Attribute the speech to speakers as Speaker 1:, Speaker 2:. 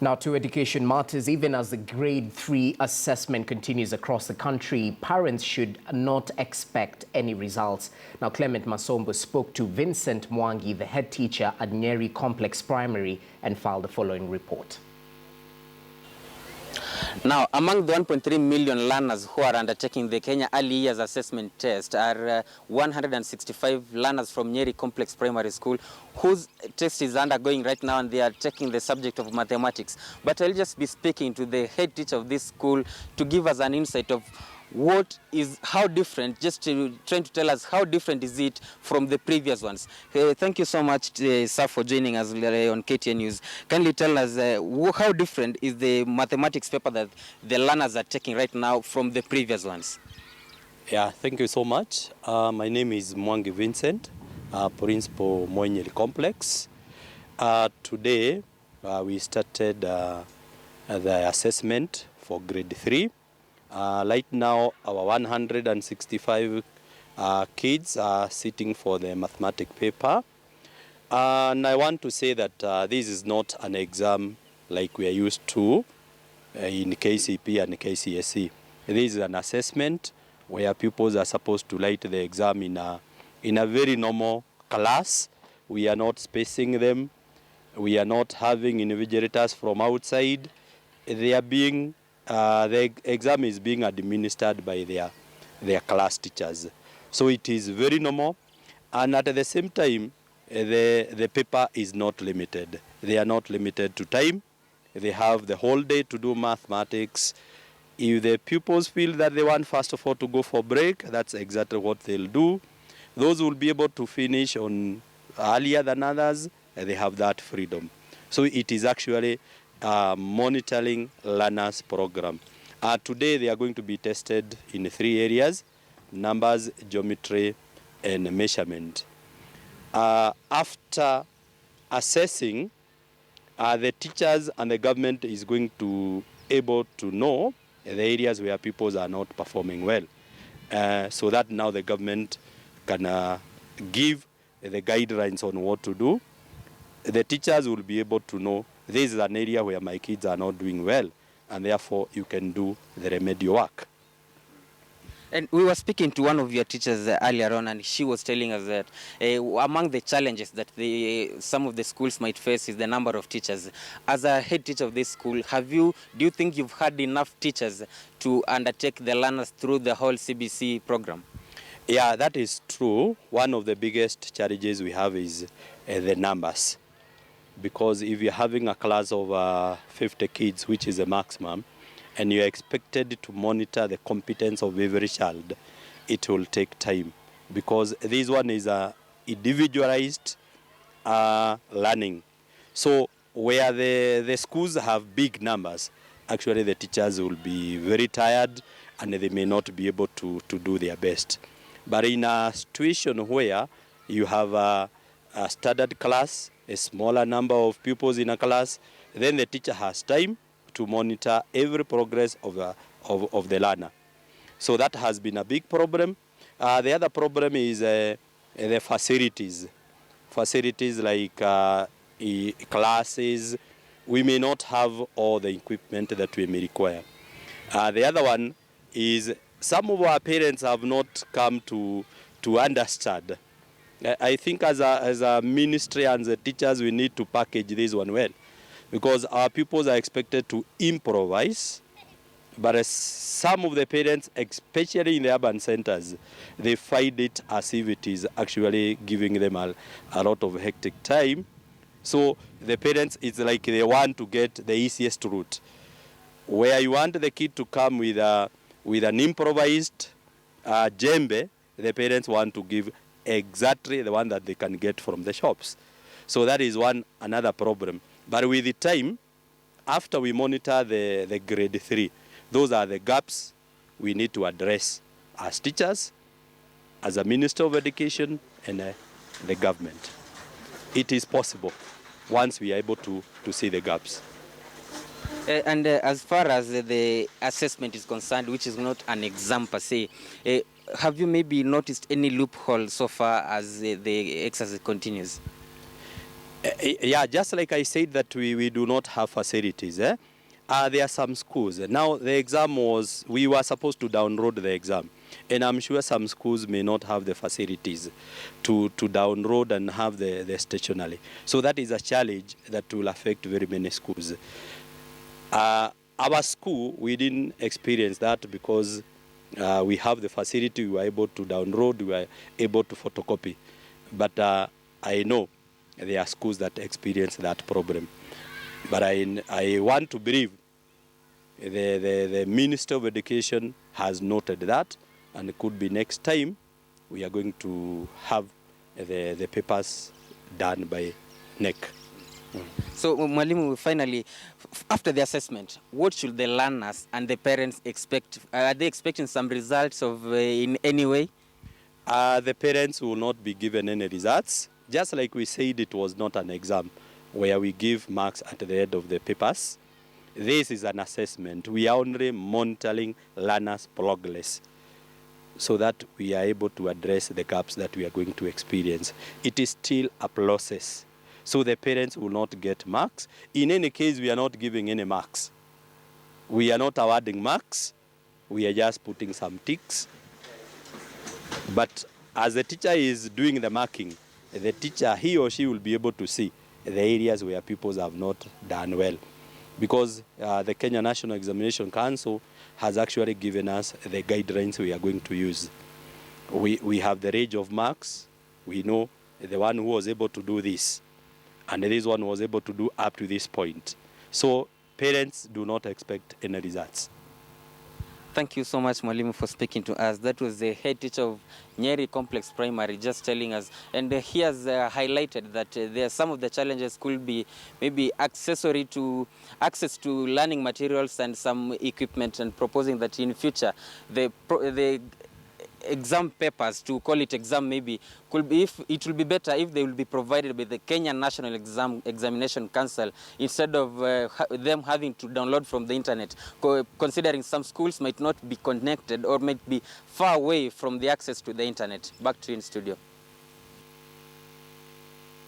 Speaker 1: Now to education matters. Even as the grade 3 assessment continues across the country, parents should not expect any results. Now Clement Masombo spoke to Vincent Mwangi, the head teacher at Nyeri Complex Primary, and filed the following report.
Speaker 2: Now, among the 1.3 million learners who are undertaking the Kenya Early Years Assessment Test are 165 learners from Nyeri Complex Primary School whose test is undergoing right now, and they are taking the subject of mathematics. But I'll just be speaking to the head teacher of this school to give us an insight of how different, trying to tell us how different is it from the previous ones. Thank you so much, sir, for joining us on KTN News. Kindly tell us how different is the mathematics paper that the learners are taking right now from the previous ones?
Speaker 3: Yeah, thank you so much. My name is Mwangi Vincent, Principal Nyeri Complex. Today, we started the assessment for grade 3. Right now, our 165 kids are sitting for the mathematics paper. And I want to say that this is not an exam like we are used to in KCP and KCSE. This is an assessment where pupils are supposed to write the exam in a very normal class. We are not spacing them. We are not having invigilators from outside. They are being the exam is being administered by their class teachers. So it is very normal, and at the same time, the paper is not limited. They are not limited to time. They have the whole day to do mathematics. If the pupils feel that they want, first of all, to go for break, that's exactly what they'll do. Those will be able to finish on earlier than others, and they have that freedom. So it is actually monitoring learners program. Today they are going to be tested in 3 areas: numbers, geometry, and measurement. After assessing, the teachers and the government is going to able to know the areas where pupils are not performing well, so that now the government can give the guidelines on what to do. The teachers will be able to know this is an area where my kids are not doing well, and therefore you can do the remedial work.
Speaker 2: And we were speaking to one of your teachers earlier on, and she was telling us that among the challenges that some of the schools might face is the number of teachers. As a head teacher of this school, do you think you've had enough teachers to undertake the learners through the whole CBC program?
Speaker 3: Yeah, that is true. One of the biggest challenges we have is the numbers. Because if you're having a class of 50 kids, which is the maximum, and you're expected to monitor the competence of every child, it will take time. Because this one is individualized learning. So where the schools have big numbers, actually the teachers will be very tired and they may not be able to do their best. But in a situation where you have a standard class, a smaller number of pupils in a class, then the teacher has time to monitor every progress of the learner. So that has been a big problem. The other problem is the facilities. Facilities like classes, we may not have all the equipment that we may require. The other one is some of our parents have not come to understand. I think as a ministry and the teachers, we need to package this one well, because our pupils are expected to improvise, but some of the parents, especially in the urban centers, they find it as if it is actually giving them a lot of hectic time. So the parents, it's like they want to get the easiest route. Where you want the kid to come with an improvised djembe, the parents want to give exactly the one that they can get from the shops. So that is another problem. But with the time, after we monitor the grade 3, those are the gaps we need to address as teachers, as a Minister of Education, and the government. It is possible once we are able to see the gaps.
Speaker 2: And as far as the assessment is concerned, which is not an exam per se, have you maybe noticed any loophole so far as the exercise continues?
Speaker 3: Yeah, just like I said that we do not have facilities. There are some schools. Now, the exam we were supposed to download the exam. And I'm sure some schools may not have the facilities to download and have the stationery. So that is a challenge that will affect very many schools. Our school, we didn't experience that because we have the facility, we were able to download, we were able to photocopy. But I know there are schools that experience that problem. But I want to believe the Minister of Education has noted that, and it could be next time we are going to have the papers done by NEC.
Speaker 2: So, Mwalimu, finally, after the assessment, what should the learners and the parents expect? Are they expecting some results of in any way?
Speaker 3: The parents will not be given any results. Just like we said, it was not an exam where we give marks at the end of the papers. This is an assessment. We are only monitoring learners' progress so that we are able to address the gaps that we are going to experience. It is still a process. So the parents will not get marks. In any case, we are not giving any marks. We are not awarding marks. We are just putting some ticks. But as the teacher is doing the marking, the teacher, he or she will be able to see the areas where pupils have not done well. Because the Kenya National Examination Council has actually given us the guidelines we are going to use. We have the range of marks. We know the one who was able to do this, and this one was able to do up to this point. So parents do not expect any results.
Speaker 2: Thank you so much, Mwalimu, for speaking to us. That was the head teacher of Nyeri Complex Primary just telling us. And he has highlighted that there are some of the challenges could be maybe access to learning materials and some equipment, and proposing that in future the exam papers, to call it exam maybe, could be, if it will be better if they will be provided by the Kenya National Examination Council instead of them having to download from the internet, considering some schools might not be connected or might be far away from the access to the internet. Back to you in studio.